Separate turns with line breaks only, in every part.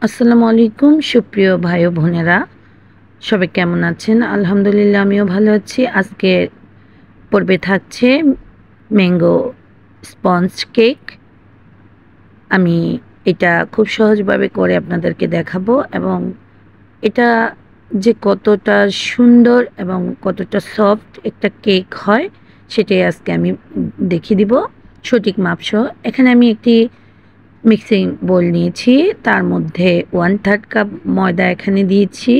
আসসালামু আলাইকুম সুপ্রিয় ভাই ও বোনেরা, সবাই কেমন আছেন? আলহামদুলিল্লাহ আমিও ভালো আছি। আজকে পর্বে থাকছে ম্যাঙ্গো স্পঞ্জ কেক। আমি এটা খুব সহজভাবে করে আপনাদেরকে দেখাবো এবং এটা যে কতটা সুন্দর এবং কতটা সফট একটা কেক হয় সেটাই আজকে আমি দেখিয়ে দিব সঠিক মাপসহ। এখানে আমি একটি মিক্সিং বোল নিয়েছি, তার মধ্যে 1/3 কাপ ময়দা এখানে দিয়েছি,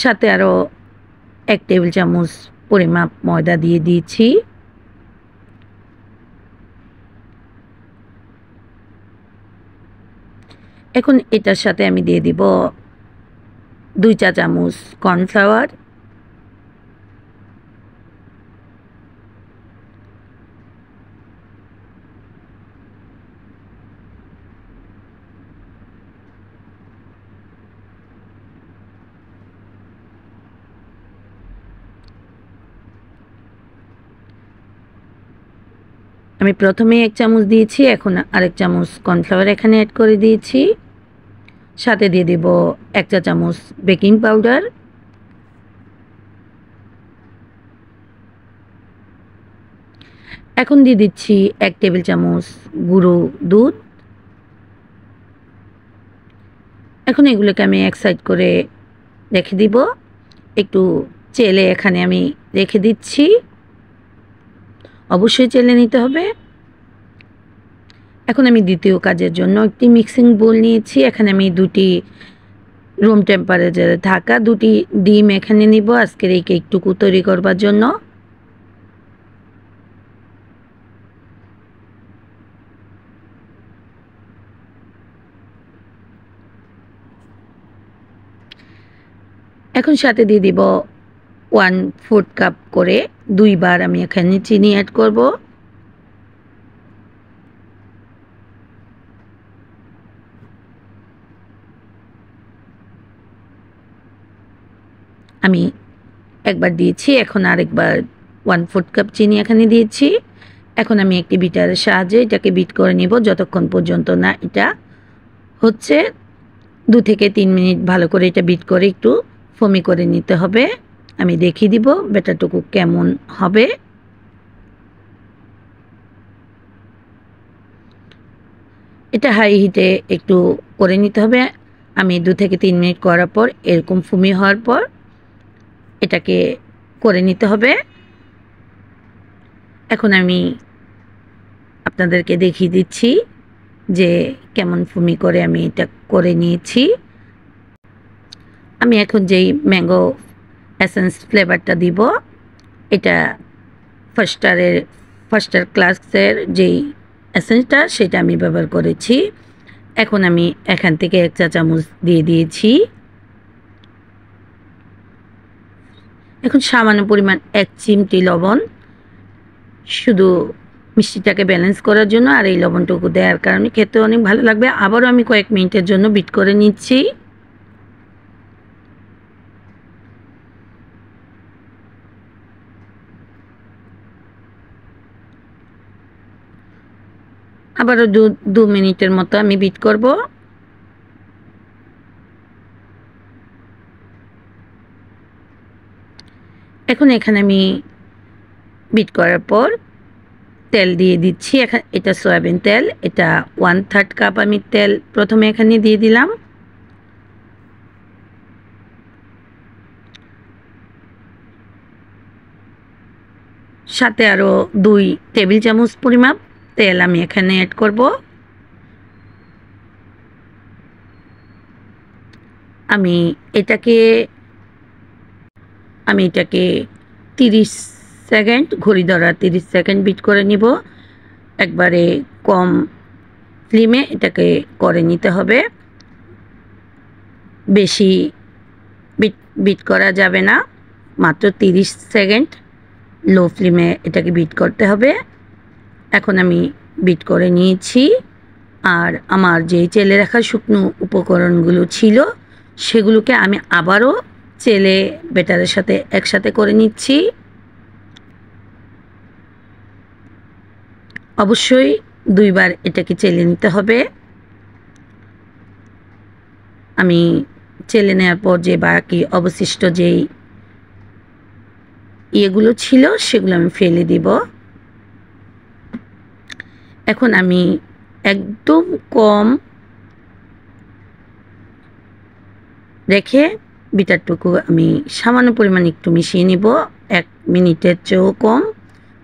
সাথে আরও 1 টেবিল চামচ পরিমাপ ময়দা দিয়ে দিয়েছি। এখন এটার সাথে আমি দিয়ে দিব 2 চা চামচ কর্নফ্লাওয়ার, আমি প্রথমে 1 চামচ দিয়েছি, এখন আরেক চামচ কর্নফ্লাওয়ার এখানে অ্যাড করে দিয়েছি। সাথে দিয়ে দেব 1 চা চামচ বেকিং পাউডার, এখন দিয়ে দিচ্ছি 1 টেবিল চামচ গুঁড়ো দুধ। এখন এগুলোকে আমি এক সাইড করে রেখে দিব, একটু চেলে এখানে আমি রেখে দিচ্ছি, অবশ্যই চেলে নিতে হবে। এখন আমি দ্বিতীয় কাজের জন্য একটি মিক্সিং বোল নিয়েছি, এখানে আমি 2টি রুম টেম্পারেচারে থাকা 2টি ডিম এখানে নিব আজকের এই কেকটুকু তৈরি করবার জন্য। এখন সাথে দিয়ে দিব 1/4 কাপ করে 2 বার আমি এখানে চিনি অ্যাড করব। আমি একবার দিয়েছি, এখন আরেকবার 1/4 কাপ চিনি এখানে দিয়েছি। এখন আমি একটি বিটারের সাহায্যে এটাকে বিট করে নিব যতক্ষণ পর্যন্ত না এটা হচ্ছে। 2 থেকে 3 মিনিট ভালো করে এটা বিট করে একটু ফোমি করে নিতে হবে। আমি দেখিয়ে দিব ব্যাটারটুকু কেমন হবে। এটা হাই হিটে একটু করে নিতে হবে। আমি 2 থেকে 3 মিনিট করার পর এরকম ফুমি হওয়ার পর এটাকে করে নিতে হবে। এখন আমি আপনাদেরকে দেখিয়ে দিচ্ছি যে কেমন ফুমি করে আমি এটা করে নিয়েছি। আমি এখন যেই ম্যাঙ্গো এসেন্স ফ্লেভারটা দিব, এটা ফার্স্টার ক্লাসের যেই এসেন্সটা সেটা আমি ব্যবহার করেছি। এখন আমি এখান থেকে 1 চা চামচ দিয়ে দিয়েছি। এখন সামান্য পরিমাণ 1 চিমটি লবণ, শুধু মিষ্টিটাকে ব্যালেন্স করার জন্য, আর এই লবণটুকু দেওয়ার কারণে খেতে অনেক ভালো লাগবে। আবারও আমি কয়েক মিনিটের জন্য বিট করে নিচ্ছি। আবারও 2 মিনিটের মতো আমি বিট করব। এখন এখানে আমি বিট করার পর তেল দিয়ে দিচ্ছি। এটা সয়াবিন তেল, এটা 1/3 কাপ আমি তেল প্রথমে এখানে দিয়ে দিলাম। সাথে আরও 2 টেবিল চামচ পরিমাপ তেল আমি এখানে অ্যাড করব। আমি এটাকে 30 সেকেন্ড ঘড়ি ধরা 30 সেকেন্ড বিট করে নিব। একবারে কম ফ্লেমে এটাকে করে নিতে হবে, বেশি বিট করা যাবে না, মাত্র 30 সেকেন্ড লো ফ্লেমে এটাকে বিট করতে হবে। এখন আমি বিট করে নিয়েছি, আর আমার যেই চেলে রাখা শুকনো উপকরণগুলো ছিল সেগুলোকে আমি আবারও চেলে ব্যাটারের সাথে একসাথে করে নিচ্ছি। অবশ্যই 2 বার এটাকে চেলে নিতে হবে। আমি চেলে নেওয়ার পর যে বাকি অবশিষ্ট যেই ইয়েগুলো ছিল সেগুলো আমি ফেলে দিব। এখন আমি একদম কম রেখে বিটারটুকু আমি সামান্য পরিমাণ একটু মিশিয়ে নিব, 1 মিনিটের চেয়েও কম।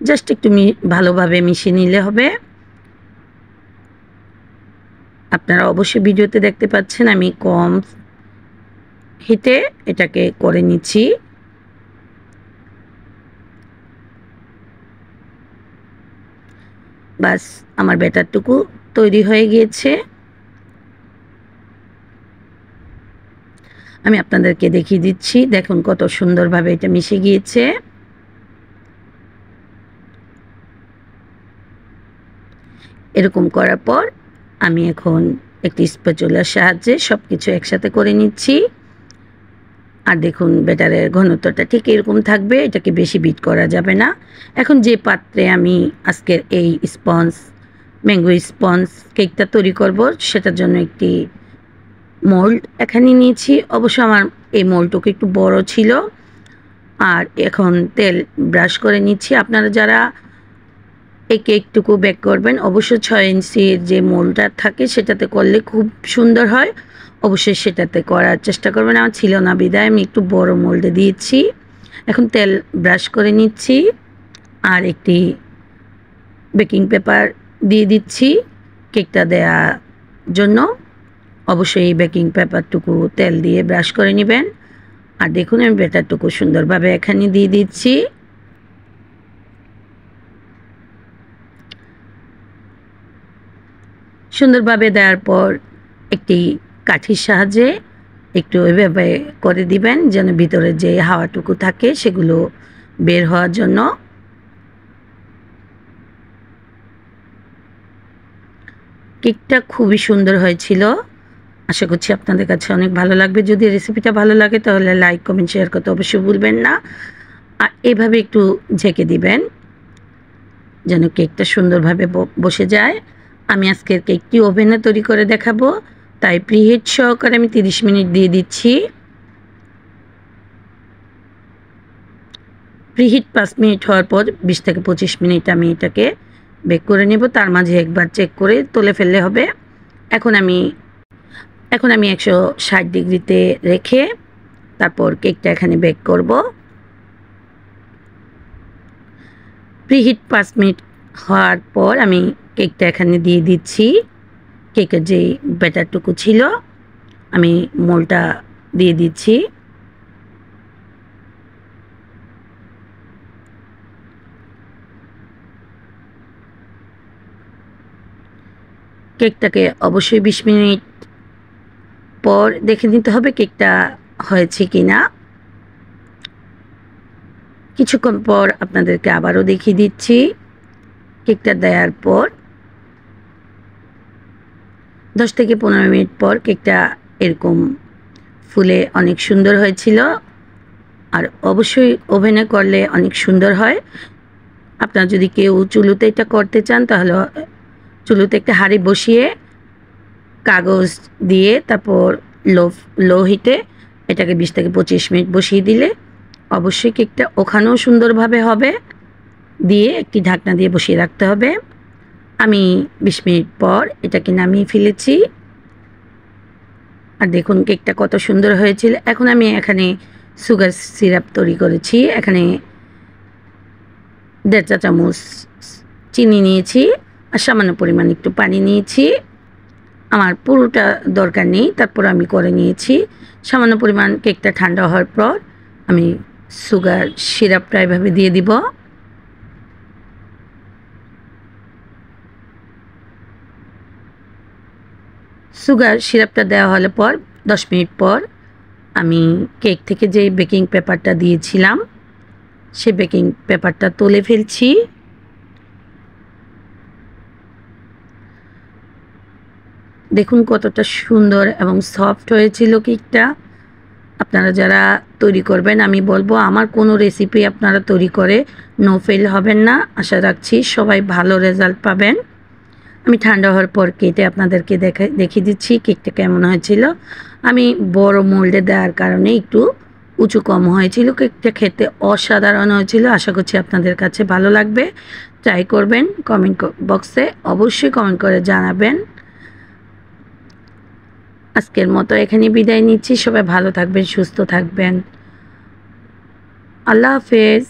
জাস্ট একটু ভালোভাবে মিশিয়ে নিলে হবে। আপনারা অবশ্যই ভিডিওতে দেখতে পাচ্ছেন আমি কম হিটে এটাকে করে নিচ্ছি। বাস আমার ব্যাটারটুকু তৈরি হয়ে গিয়েছে। আমি আপনাদেরকে দেখিয়ে দিচ্ছি, দেখুন কত সুন্দরভাবে এটা মিশে গিয়েছে। এরকম করার পর আমি এখন একটি স্প্যাচুলার সাহায্যে সবকিছু একসাথে করে নিচ্ছি। আর দেখুন ব্যাটারের ঘনত্বটা ঠিক এরকম থাকবে, এটাকে বেশি বিট করা যাবে না। এখন যে পাত্রে আমি আজকের এই ম্যাঙ্গো স্পঞ্জ কেকটা তৈরি করব সেটার জন্য একটি মোল্ড এখানে নিয়েছি। অবশ্য আমার এই মোল্ডটুকু একটু বড় ছিল। আর এখন তেল ব্রাশ করে নিচ্ছি। আপনারা যারা এই কেকটুকু বেক করবেন অবশ্যই 6 ইঞ্চির যে মোল্ডটা থাকে সেটাতে করলে খুব সুন্দর হয়। অবশ্যই সেটাতে করার চেষ্টা করবেন। আমার ছিল না বিদায় আমি একটু বড় মোল্ডে দিয়েছি। এখন তেল ব্রাশ করে নিচ্ছি আর একটি বেকিং পেপার দিয়ে দিচ্ছি কেকটা দেওয়ার জন্য। অবশ্যই এই বেকিং পেপারটুকু তেল দিয়ে ব্রাশ করে নেবেন। আর দেখুন আমি ব্যাটারটুকু সুন্দরভাবে এখানে দিয়ে দিচ্ছি। সুন্দরভাবে দেওয়ার পর একটি কাঠির সাহায্যে একটু এভাবে করে দিবেন যেন ভিতরে যে হাওয়াটুকু থাকে সেগুলো বের হওয়ার জন্য। কেকটা খুবই সুন্দর হয়েছিল। আশা করছি আপনাদের কাছে অনেক ভালো লাগবে। যদি রেসিপিটা ভালো লাগে তাহলে লাইক কমেন্ট শেয়ার করতে অবশ্যই ভুলবেন না। আর এভাবে একটু ঝেঁকে দিবেন যেন কেকটা সুন্দরভাবে বসে যায়। আমি আজকের কেকটি ওভেনে তৈরি করে দেখাবো, তাই প্রিহিট সহকারে আমি 30 মিনিট দিয়ে দিচ্ছি। প্রিহিট 5 মিনিট হওয়ার পর 20 থেকে 25 মিনিট আমি এটাকে বেক করে নেব। তার মাঝে একবার চেক করে তুলে ফেললে হবে। এখন আমি 160 ডিগ্রিতে রেখে তারপর কেকটা এখানে বেক করব। প্রিহিট 5 মিনিট হওয়ার পর আমি কেকটা এখানে দিয়ে দিচ্ছি। কেকের যে ব্যাটারটুকু ছিল আমি মোলটা দিয়ে দিচ্ছি। কেকটাকে অবশ্যই 20 মিনিট পর দেখে নিতে হবে কেকটা হয়েছে কিনা। কিছুক্ষণ পর আপনাদেরকে আবারও দেখিয়ে দিচ্ছি। কেকটা দেওয়ার পর 10 থেকে 15 মিনিট পর কেকটা এরকম ফুলে অনেক সুন্দর হয়েছিল। আর অবশ্যই ওভেনে করলে অনেক সুন্দর হয়। আপনারা যদি কেউ চুলোতে এটা করতে চান তাহলে চুলোতে একটা হাঁড়ি বসিয়ে কাগজ দিয়ে তারপর লো হিটে এটাকে 20 থেকে 25 মিনিট বসিয়ে দিলে অবশ্যই কেকটা ওখানেও সুন্দরভাবে হবে। দিয়ে একটি ঢাকনা দিয়ে বসিয়ে রাখতে হবে। আমি 20 মিনিট পর এটাকে নামিয়ে ফেলেছি। আর দেখুন কেকটা কত সুন্দর হয়েছিল। এখন আমি এখানে সুগার সিরাপ তৈরি করেছি। এখানে 1.5 চা চামচ চিনি নিয়েছি আর সামান্য পরিমাণ একটু পানি নিয়েছি। আমার পুরোটা দরকার নেই, তারপর আমি করে নিয়েছি। সামান্য পরিমাণ কেকটা ঠান্ডা হওয়ার পর আমি সুগার সিরাপটা এভাবে দিয়ে দিব। সুগার সিরাপটা দেওয়া হলে পর 10 মিনিট পর আমি কেক থেকে যে বেকিং পেপারটা দিয়েছিলাম সে বেকিং পেপারটা তুলে ফেলছি। দেখুন কতটা সুন্দর এবং সফট হয়েছিল কেকটা। আপনারা যারা তৈরি করবেন আমি বলবো আমার কোনো রেসিপি আপনারা তৈরি করে নো ফেল হবেন না। আশা রাখছি সবাই ভালো রেজাল্ট পাবেন। আমি ঠান্ডা হওয়ার পর কেটে আপনাদেরকে দেখিয়ে দিচ্ছি কেকটা কেমন হয়েছিল। আমি বড় মোল্ডে দেওয়ার কারণে একটু উঁচু কম হয়েছিল। কেকটা খেতে অসাধারণ হয়েছিল। আশা করছি আপনাদের কাছে ভালো লাগবে। ট্রাই করবেন। কমেন্ট বক্সে অবশ্যই কমেন্ট করে জানাবেন। আজকের মতো এখানে বিদায় নিচ্ছি। সবাই ভালো থাকবেন, সুস্থ থাকবেন। আল্লাহ হাফেজ।